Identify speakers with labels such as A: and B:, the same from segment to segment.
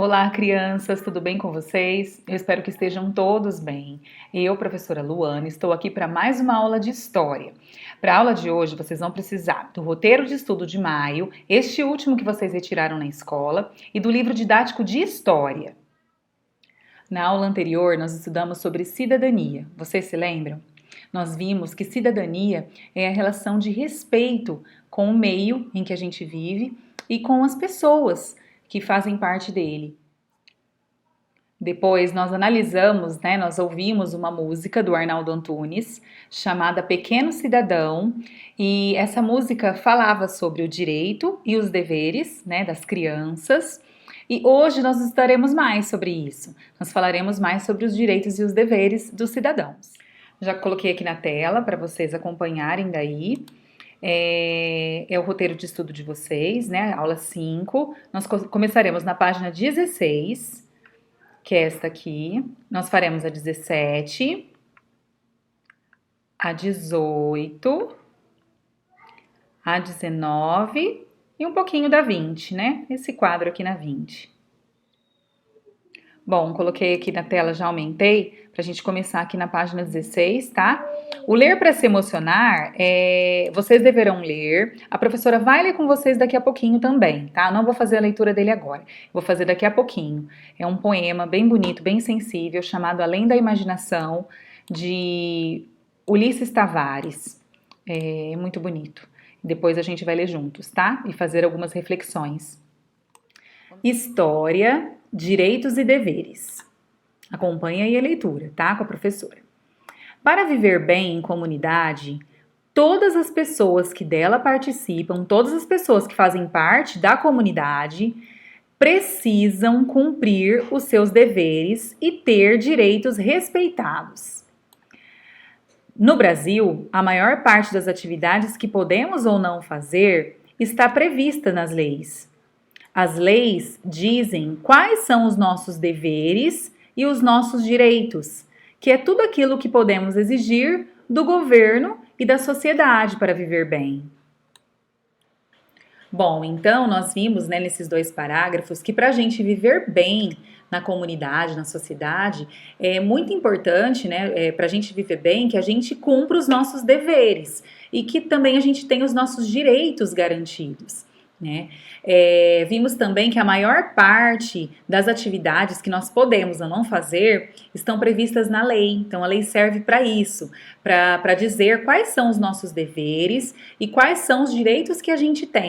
A: Olá, crianças, tudo bem com vocês? Eu espero que estejam todos bem. Eu, professora Luana, estou aqui para mais uma aula de história. Para a aula de hoje, vocês vão precisar do roteiro de estudo de maio, este último que vocês retiraram na escola, e do livro didático de história. Na aula anterior, nós estudamos sobre cidadania. Vocês se lembram? Nós vimos que cidadania é a relação de respeito com o meio em que a gente vive e com as pessoas que fazem parte dele. Depois nós analisamos, nós ouvimos uma música do Arnaldo Antunes chamada Pequeno Cidadão, e essa música falava sobre o direito e os deveres, das crianças. E hoje nós estudaremos mais sobre isso. Nós falaremos mais sobre os direitos e os deveres dos cidadãos. Já coloquei aqui na tela para vocês acompanharem daí. É o roteiro de estudo de vocês, aula 5. Nós começaremos na página 16, que é esta aqui. Nós faremos a 17, a 18, a 19 e um pouquinho da 20, Esse quadro aqui na 20. Bom, coloquei aqui na tela, já aumentei, para a gente começar aqui na página 16, tá? O ler para se emocionar, vocês deverão ler. A professora vai ler com vocês daqui a pouquinho também, tá? Não vou fazer a leitura dele agora, vou fazer daqui a pouquinho. É um poema bem bonito, bem sensível, chamado Além da Imaginação, de Ulisses Tavares. É muito bonito. Depois a gente vai ler juntos, tá? E fazer algumas reflexões. História, direitos e deveres. Acompanhe aí a leitura, tá? Com a professora. Para viver bem em comunidade, todas as pessoas que dela participam, todas as pessoas que fazem parte da comunidade, precisam cumprir os seus deveres e ter direitos respeitados. No Brasil, a maior parte das atividades que podemos ou não fazer está prevista nas leis. As leis dizem quais são os nossos deveres e os nossos direitos, que é tudo aquilo que podemos exigir do governo e da sociedade para viver bem. Bom, então nós vimos nesses dois parágrafos que para a gente viver bem na comunidade, na sociedade, é muito importante, para a gente viver bem, que a gente cumpra os nossos deveres e que também a gente tenha os nossos direitos garantidos. Vimos também que a maior parte das atividades que nós podemos ou não fazer estão previstas na lei. Então a lei serve para isso, para dizer quais são os nossos deveres e quais são os direitos que a gente tem.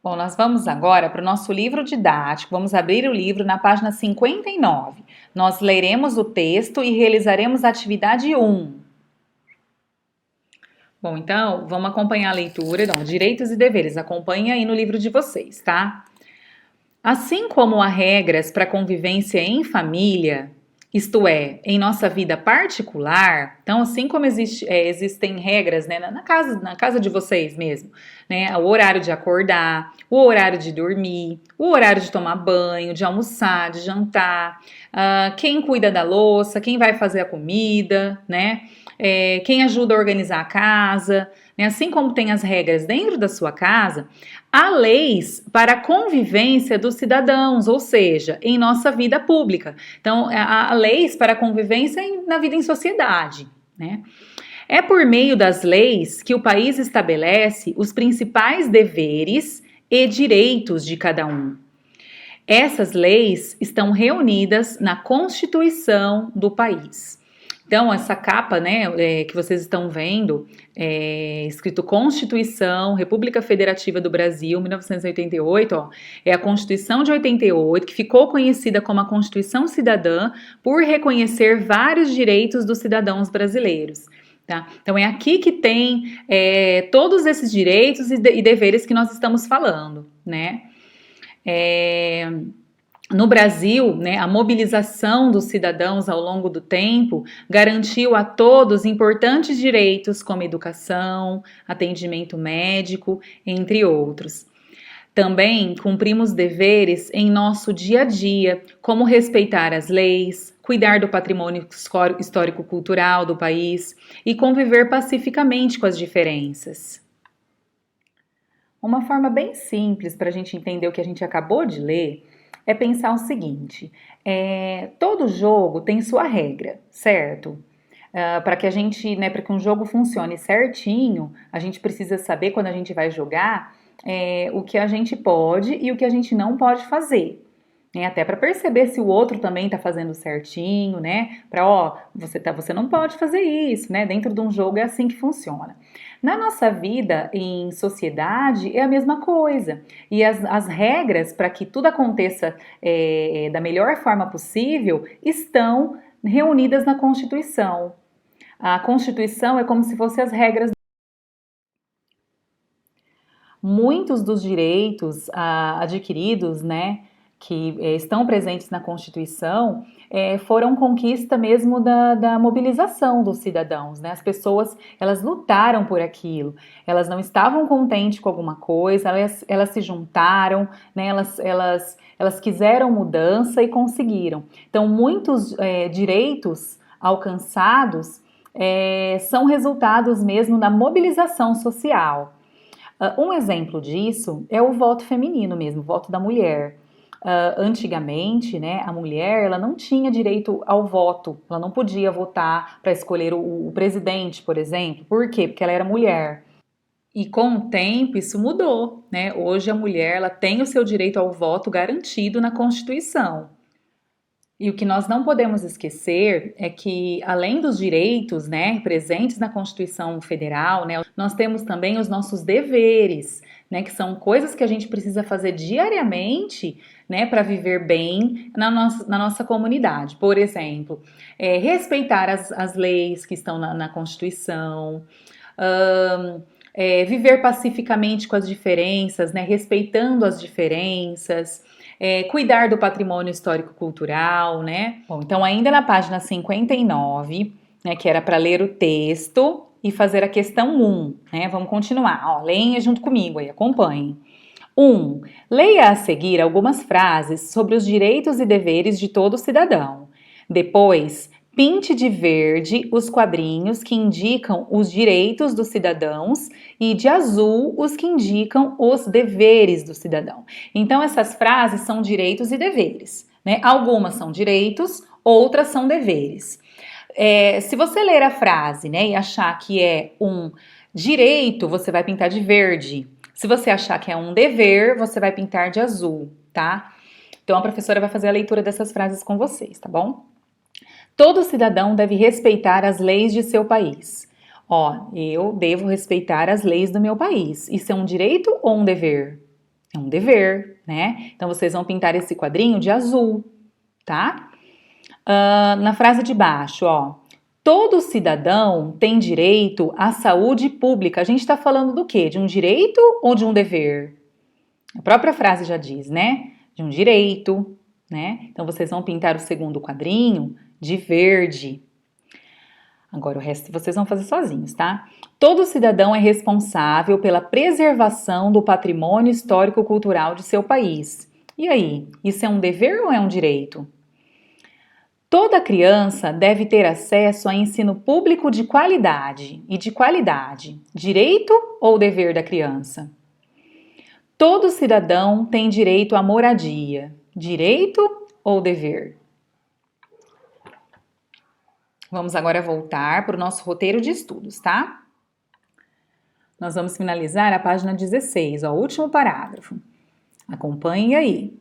A: Bom, nós vamos agora para o nosso livro didático. Vamos abrir o livro na página 59. Nós leremos o texto e realizaremos a atividade 1. Bom, então, vamos acompanhar a leitura. Então, direitos e deveres, acompanha aí no livro de vocês, tá? Assim como há regras para convivência em família, isto é, em nossa vida particular, então, assim como existem regras, na casa de vocês mesmo, o horário de acordar, o horário de dormir, o horário de tomar banho, de almoçar, de jantar, quem cuida da louça, quem vai fazer a comida, quem ajuda a organizar a casa, assim como tem as regras dentro da sua casa, há leis para a convivência dos cidadãos, ou seja, em nossa vida pública. Então, há leis para a convivência na vida em sociedade, É por meio das leis que o país estabelece os principais deveres e direitos de cada um. Essas leis estão reunidas na Constituição do país. Então, essa capa, que vocês estão vendo, escrito Constituição, República Federativa do Brasil, 1988, é a Constituição de 88, que ficou conhecida como a Constituição Cidadã por reconhecer vários direitos dos cidadãos brasileiros. Tá? Então, é aqui que tem todos esses direitos e deveres que nós estamos falando, No Brasil, a mobilização dos cidadãos ao longo do tempo garantiu a todos importantes direitos como educação, atendimento médico, entre outros. Também cumprimos deveres em nosso dia a dia, como respeitar as leis, cuidar do patrimônio histórico-cultural do país e conviver pacificamente com as diferenças. Uma forma bem simples para a gente entender o que a gente acabou de ler é pensar o seguinte: todo jogo tem sua regra, certo? Para que a gente, né, para que um jogo funcione certinho, a gente precisa saber quando a gente vai jogar o que a gente pode e o que a gente não pode fazer. Né, até para perceber se o outro também está fazendo certinho, né? Para, ó, você não pode fazer isso, né? Dentro de um jogo é assim que funciona. Na nossa vida em sociedade é a mesma coisa. E as regras para que tudo aconteça da melhor forma possível estão reunidas na Constituição. A Constituição é como se fossem as regras. Muitos dos direitos adquiridos, né, que estão presentes na Constituição, foram conquista mesmo da mobilização dos cidadãos, né? As pessoas, elas lutaram por aquilo, elas não estavam contentes com alguma coisa, elas se juntaram, né? Elas quiseram mudança e conseguiram. Então, muitos direitos alcançados são resultados mesmo da mobilização social. Um exemplo disso é o voto feminino mesmo, o voto da mulher. Antigamente, né, a mulher ela não tinha direito ao voto, ela não podia votar para escolher o presidente, por exemplo. Por quê? Porque ela era mulher. E com o tempo isso mudou, né? Hoje a mulher ela tem o seu direito ao voto garantido na Constituição. E o que nós não podemos esquecer é que, além dos direitos, né, presentes na Constituição Federal, né, nós temos também os nossos deveres, né, que são coisas que a gente precisa fazer diariamente, né, para viver bem na nossa comunidade. Por exemplo, respeitar as leis que estão na Constituição, viver pacificamente com as diferenças, né, respeitando as diferenças. Cuidar do patrimônio histórico-cultural, né? Bom, então ainda na página 59, né, que era para ler o texto e fazer a questão 1, né? Vamos continuar, ó, leia junto comigo aí, acompanhem. 1. Leia a seguir algumas frases sobre os direitos e deveres de todo cidadão. Depois, pinte de verde os quadrinhos que indicam os direitos dos cidadãos e de azul os que indicam os deveres do cidadão. Então, essas frases são direitos e deveres, né? Algumas são direitos, outras são deveres. Se você ler a frase, né, e achar que é um direito, você vai pintar de verde. Se você achar que é um dever, você vai pintar de azul, tá? Então, a professora vai fazer a leitura dessas frases com vocês, tá bom? Todo cidadão deve respeitar as leis de seu país. Ó, eu devo respeitar as leis do meu país. Isso é um direito ou um dever? É um dever, né? Então vocês vão pintar esse quadrinho de azul, tá? Na frase de baixo, ó. Todo cidadão tem direito à saúde pública. A gente está falando do quê? De um direito ou de um dever? A própria frase já diz, né? De um direito, né? Então vocês vão pintar o segundo quadrinho de verde. Agora o resto vocês vão fazer sozinhos, tá? Todo cidadão é responsável pela preservação do patrimônio histórico-cultural de seu país. E aí, isso é um dever ou é um direito? Toda criança deve ter acesso a ensino público de qualidade e de qualidade. Direito ou dever da criança? Todo cidadão tem direito à moradia. Direito ou dever? Vamos agora voltar para o nosso roteiro de estudos, tá? Nós vamos finalizar a página 16, ó, o último parágrafo. Acompanhe aí.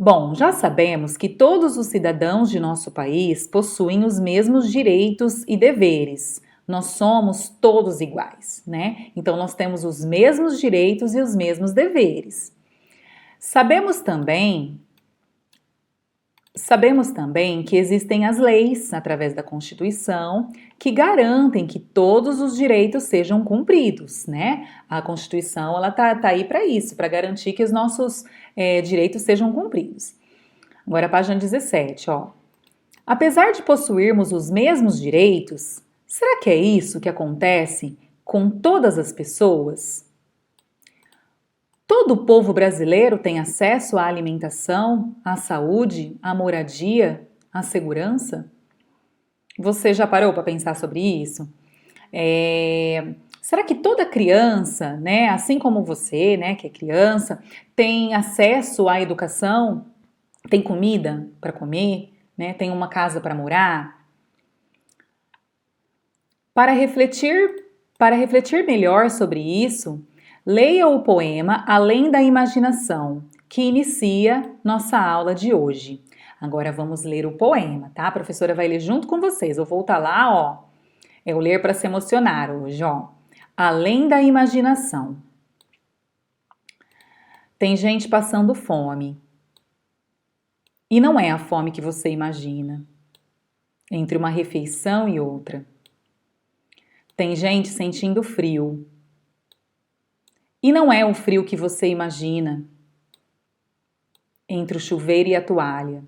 A: Bom, já sabemos que todos os cidadãos de nosso país possuem os mesmos direitos e deveres. Nós somos todos iguais, né? Então nós temos os mesmos direitos e os mesmos deveres. Sabemos também que existem as leis, através da Constituição, que garantem que todos os direitos sejam cumpridos, né? A Constituição, ela tá aí para isso, para garantir que os nossos direitos sejam cumpridos. Agora, a página 17, ó. Apesar de possuirmos os mesmos direitos, será que é isso que acontece com todas as pessoas? Todo o povo brasileiro tem acesso à alimentação, à saúde, à moradia, à segurança? Você já parou para pensar sobre isso? Será que toda criança, né, assim como você, né, que é criança, tem acesso à educação? Tem comida para comer? Né? Tem uma casa para morar? Para refletir melhor sobre isso, leia o poema Além da Imaginação, que inicia nossa aula de hoje. Agora vamos ler o poema, tá? A professora vai ler junto com vocês. Eu vou voltar lá, ó. É o ler para se emocionar hoje, ó. Além da imaginação. Tem gente passando fome. E não é a fome que você imagina, entre uma refeição e outra. Tem gente sentindo frio. E não é o frio que você imagina, entre o chuveiro e a toalha.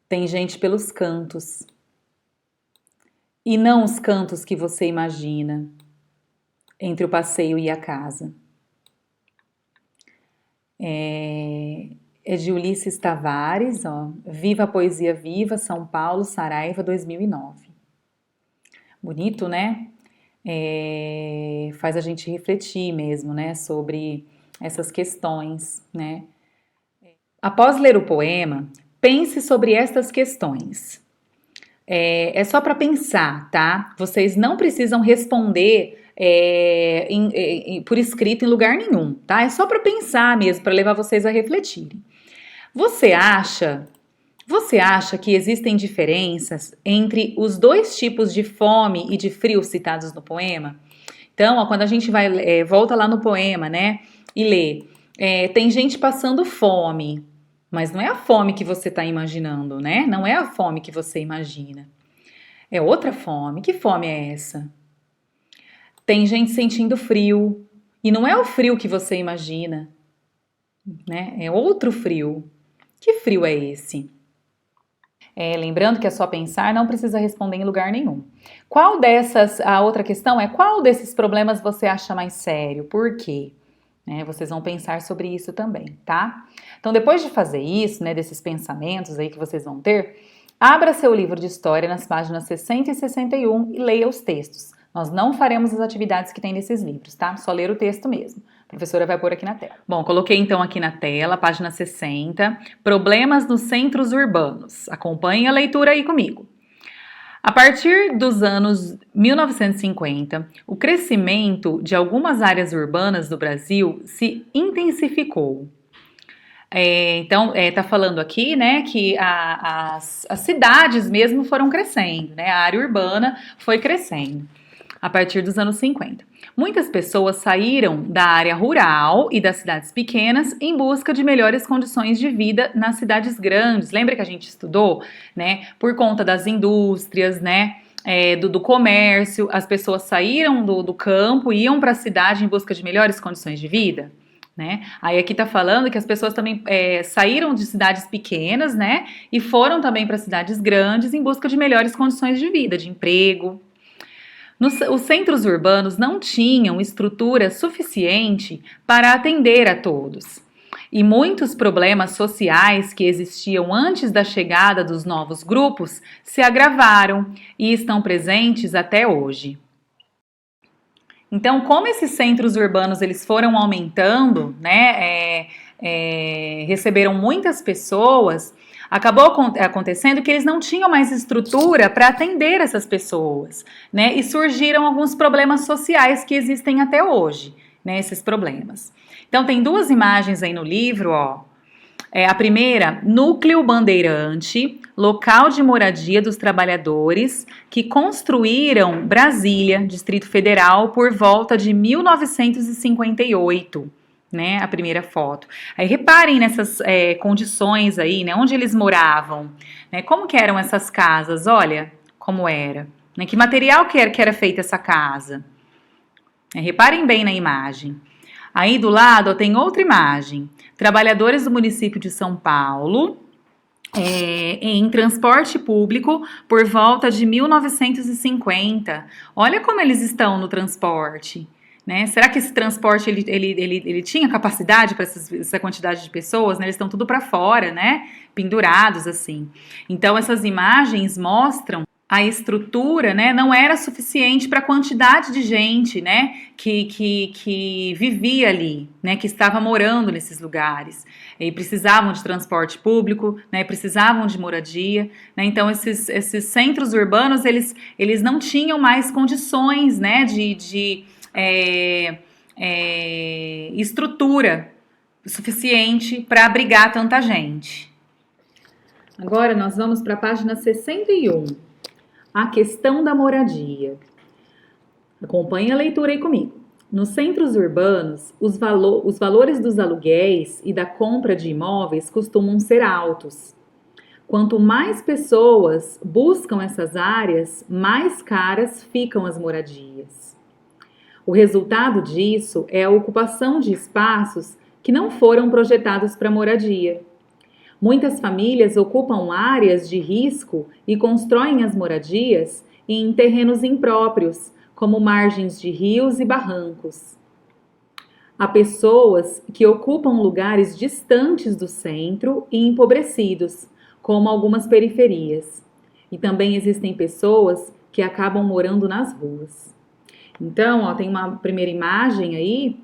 A: Tem gente pelos cantos. E não os cantos que você imagina, entre o passeio e a casa. É de Ulisses Tavares, ó. Viva a Poesia Viva, São Paulo, Saraiva, 2009. Bonito, né? Faz a gente refletir mesmo, né? Sobre essas questões, né? Após ler o poema, pense sobre estas questões. É só para pensar, tá? Vocês não precisam responder por escrito em lugar nenhum, tá? É só para pensar mesmo, para levar vocês a refletirem. Você acha que existem diferenças entre os dois tipos de fome e de frio citados no poema? Então, ó, quando a gente volta lá no poema, né, e lê, tem gente passando fome, mas não é a fome que você está imaginando, né? Não é a fome que você imagina. É outra fome. Que fome é essa? Tem gente sentindo frio, e não é o frio que você imagina, né? É outro frio. Que frio é esse? Lembrando que é só pensar, não precisa responder em lugar nenhum. A outra questão é, qual desses problemas você acha mais sério? Por quê? Vocês vão pensar sobre isso também, tá? Então, depois de fazer isso, né, desses pensamentos aí que vocês vão ter, abra seu livro de história nas páginas 60 e 61 e leia os textos. Nós não faremos as atividades que tem nesses livros, tá? Só ler o texto mesmo. A professora vai pôr aqui na tela. Bom, coloquei então aqui na tela, página 60, problemas nos centros urbanos. Acompanhe a leitura aí comigo. A partir dos anos 1950, o crescimento de algumas áreas urbanas do Brasil se intensificou. Então, tá falando aqui, né, que as cidades mesmo foram crescendo, né? A área urbana foi crescendo a partir dos anos 50. Muitas pessoas saíram da área rural e das cidades pequenas em busca de melhores condições de vida nas cidades grandes. Lembra que a gente estudou, né? Por conta das indústrias, né? Do comércio, as pessoas saíram do campo e iam para a cidade em busca de melhores condições de vida, né? Aí aqui tá falando que as pessoas também saíram de cidades pequenas, né? E foram também para cidades grandes em busca de melhores condições de vida, de emprego. Os centros urbanos não tinham estrutura suficiente para atender a todos. E muitos problemas sociais que existiam antes da chegada dos novos grupos se agravaram e estão presentes até hoje. Então, como esses centros urbanos eles foram aumentando, né, receberam muitas pessoas, acabou acontecendo que eles não tinham mais estrutura para atender essas pessoas, né? E surgiram alguns problemas sociais que existem até hoje, né? Esses problemas. Então, tem duas imagens aí no livro, ó. A primeira, núcleo bandeirante, local de moradia dos trabalhadores que construíram Brasília, Distrito Federal, por volta de 1958. Né, a primeira foto. Aí reparem nessas condições aí, né, onde eles moravam, né, como que eram essas casas, olha como era, né, que material que era feita essa casa. Reparem bem na imagem. Aí do lado ó, tem outra imagem, trabalhadores do município de São Paulo, em transporte público por volta de 1950. Olha como eles estão no transporte. Né? Será que esse transporte ele tinha capacidade para essa quantidade de pessoas? Né? Eles estão tudo para fora, né? Pendurados assim. Então essas imagens mostram a estrutura, né, não era suficiente para a quantidade de gente, né, que vivia ali, né, que estava morando nesses lugares. E precisavam de transporte público, né, precisavam de moradia, né, então esses centros urbanos, eles não tinham mais condições, né, estrutura suficiente para abrigar tanta gente. Agora nós vamos para a página 61, a questão da moradia. Acompanhe a leitura aí comigo. Nos centros urbanos, os valores dos aluguéis e da compra de imóveis costumam ser altos. Quanto mais pessoas buscam essas áreas, mais caras ficam as moradias. O resultado disso é a ocupação de espaços que não foram projetados para moradia. Muitas famílias ocupam áreas de risco e constroem as moradias em terrenos impróprios, como margens de rios e barrancos. Há pessoas que ocupam lugares distantes do centro e empobrecidos, como algumas periferias. E também existem pessoas que acabam morando nas ruas. Então, ó, tem uma primeira imagem aí,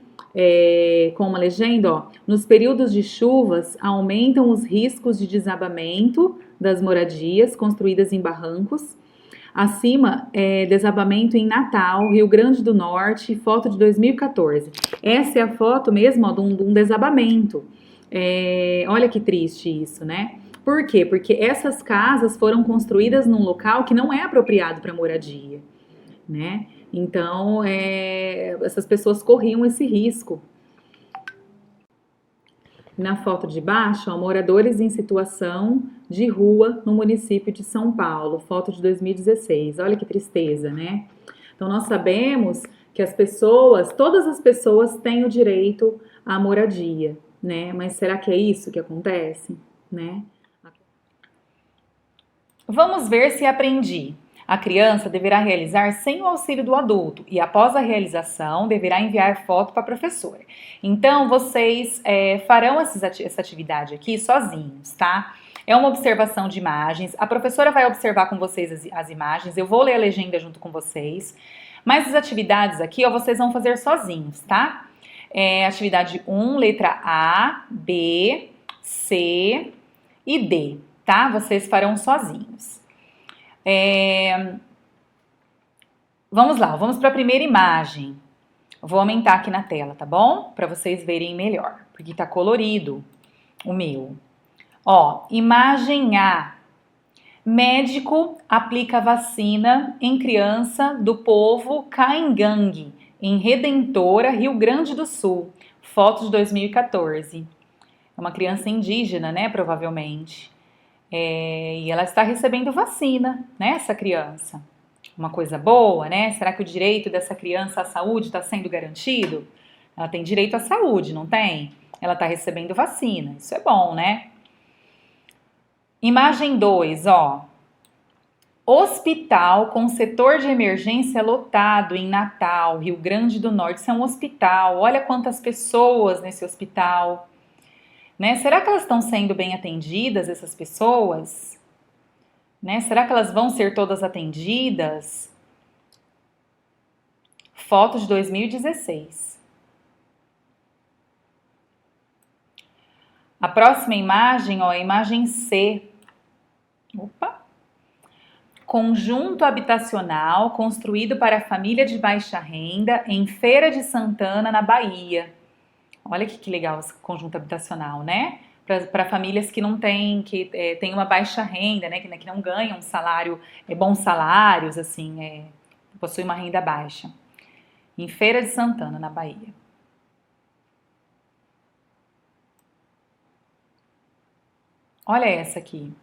A: com uma legenda, ó. Nos períodos de chuvas, aumentam os riscos de desabamento das moradias construídas em barrancos. Acima, desabamento em Natal, Rio Grande do Norte, foto de 2014. Essa é a foto mesmo, ó, de um desabamento. Olha que triste isso, né? Por quê? Porque essas casas foram construídas num local que não é apropriado para moradia, né? Então, essas pessoas corriam esse risco. Na foto de baixo, ó, moradores em situação de rua no município de São Paulo, foto de 2016. Olha que tristeza, né? Então, nós sabemos que todas as pessoas têm o direito à moradia, né? Mas será que é isso que acontece, né? Vamos ver se aprendi. A criança deverá realizar sem o auxílio do adulto e, após a realização, deverá enviar foto para a professora. Então, vocês farão essa atividade aqui sozinhos, tá? É uma observação de imagens. A professora vai observar com vocês as imagens. Eu vou ler a legenda junto com vocês. Mas as atividades aqui, ó, vocês vão fazer sozinhos, tá? Atividade 1, letra A, B, C e D, tá? Vocês farão sozinhos. Vamos lá, vamos para a primeira imagem. Vou aumentar aqui na tela, tá bom? Para vocês verem melhor, porque tá colorido o meu. Ó, imagem A. Médico aplica vacina em criança do povo Caingangue, em Redentora, Rio Grande do Sul. Foto de 2014. É uma criança indígena, né? Provavelmente. E ela está recebendo vacina, né? Essa criança. Uma coisa boa, né? Será que o direito dessa criança à saúde está sendo garantido? Ela tem direito à saúde, não tem? Ela está recebendo vacina. Isso é bom, né? Imagem 2, ó. Hospital com setor de emergência lotado em Natal, Rio Grande do Norte. Isso é um hospital. Olha quantas pessoas nesse hospital. Né? Será que elas estão sendo bem atendidas, essas pessoas? Né? Será que elas vão ser todas atendidas? Foto de 2016. A próxima imagem, ó, a imagem C. Opa! Conjunto habitacional construído para família de baixa renda em Feira de Santana, na Bahia. Olha que legal esse conjunto habitacional, né? Para famílias que não têm, têm uma baixa renda, né? Que não ganham um salário, bons salários, assim, possuem uma renda baixa. Em Feira de Santana, na Bahia. Olha essa aqui.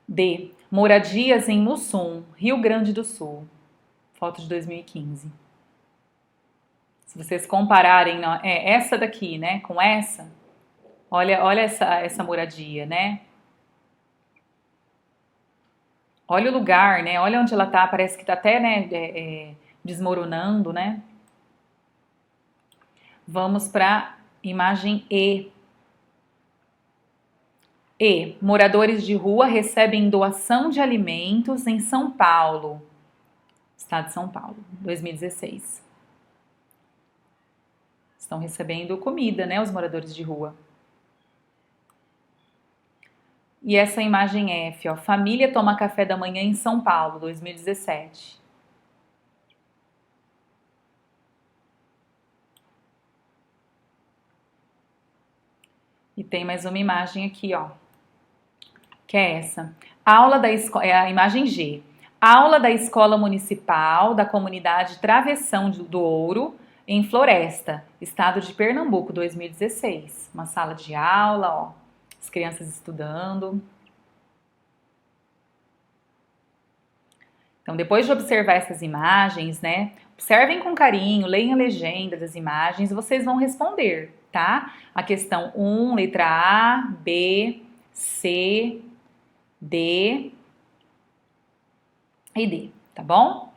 A: D. Moradias em Mussum, Rio Grande do Sul. Foto de 2015. Se vocês compararem essa daqui, né, com essa, olha essa moradia, né? Olha o lugar, né? Olha onde ela tá, parece que tá até, né, desmoronando, né? Vamos para imagem E. E. Moradores de rua recebem doação de alimentos em São Paulo. Estado de São Paulo, 2016. Estão recebendo comida, né, os moradores de rua. E essa imagem F, ó, família toma café da manhã em São Paulo, 2017. E tem mais uma imagem aqui, ó, que é essa. Aula da escola, é a imagem G. Aula da Escola Municipal da Comunidade Travessão do Ouro, em Floresta, estado de Pernambuco, 2016. Uma sala de aula, ó, as crianças estudando. Então, depois de observar essas imagens, né, observem com carinho, leiam a legenda das imagens e vocês vão responder, tá? A questão 1, letra A, B, C, D e D, tá bom?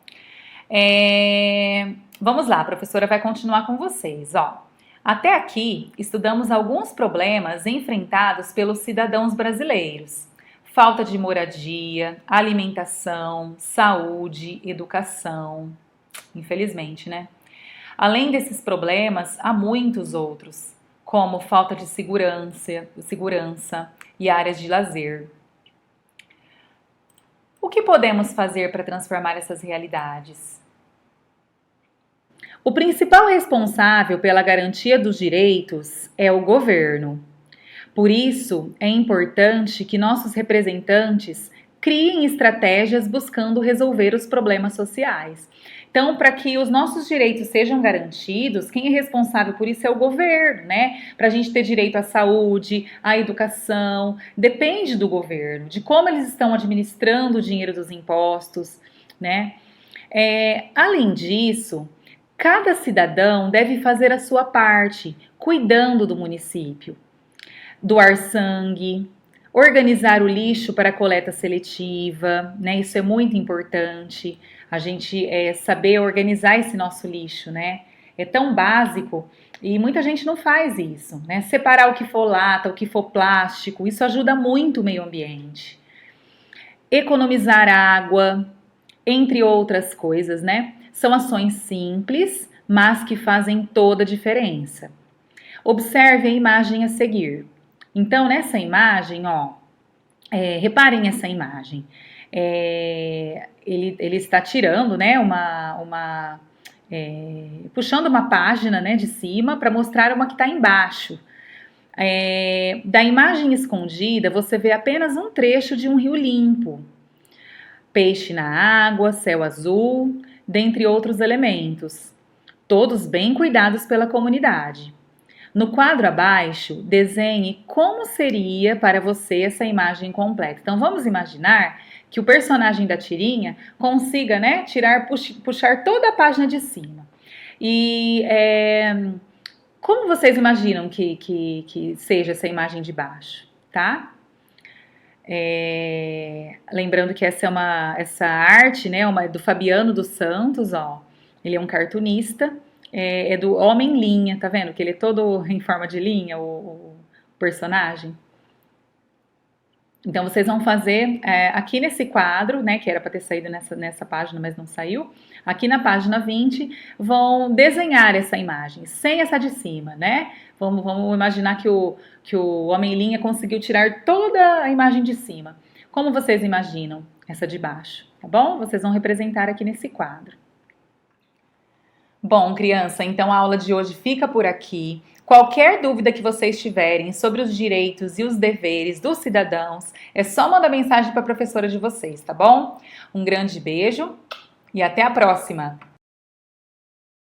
A: Vamos lá, a professora vai continuar com vocês, ó. Até aqui, estudamos alguns problemas enfrentados pelos cidadãos brasileiros. Falta de moradia, alimentação, saúde, educação. Infelizmente, né? Além desses problemas, há muitos outros, como falta de segurança e áreas de lazer. O que podemos fazer para transformar essas realidades? O principal responsável pela garantia dos direitos é o governo. Por isso, é importante que nossos representantes criem estratégias buscando resolver os problemas sociais. Então, para que os nossos direitos sejam garantidos, quem é responsável por isso é o governo, né? Para a gente ter direito à saúde, à educação, depende do governo, de como eles estão administrando o dinheiro dos impostos, né? Além disso, cada cidadão deve fazer a sua parte, cuidando do município. Doar sangue, organizar o lixo para coleta seletiva, né? Isso é muito importante, a gente saber organizar esse nosso lixo, né? É tão básico e muita gente não faz isso, né? Separar o que for lata, o que for plástico, isso ajuda muito o meio ambiente. Economizar água, entre outras coisas, né? São ações simples, mas que fazem toda a diferença. Observe a imagem a seguir. Então, nessa imagem, ó, reparem essa imagem. Ele está tirando, né, puxando uma página, né, de cima para mostrar uma que está embaixo. Da imagem escondida, você vê apenas um trecho de um rio limpo. Peixe na água, céu azul, dentre outros elementos. Todos bem cuidados pela comunidade. No quadro abaixo, desenhe como seria para você essa imagem completa. Então, vamos imaginar que o personagem da tirinha consiga, né, puxar toda a página de cima. E como vocês imaginam que seja essa imagem de baixo, tá? Lembrando que essa arte, né, do Fabiano dos Santos, ó, ele é um cartunista. É do Homem-Linha, tá vendo? Que ele é todo em forma de linha, o personagem. Então, vocês vão fazer aqui nesse quadro, né, que era para ter saído nessa página, mas não saiu. Aqui na página 20, vão desenhar essa imagem, sem essa de cima, né? Vamos imaginar que o Homem-Linha conseguiu tirar toda a imagem de cima. Como vocês imaginam essa de baixo, tá bom? Vocês vão representar aqui nesse quadro. Bom, criança, então a aula de hoje fica por aqui. Qualquer dúvida que vocês tiverem sobre os direitos e os deveres dos cidadãos, é só mandar mensagem para a professora de vocês, tá bom? Um grande beijo e até a próxima!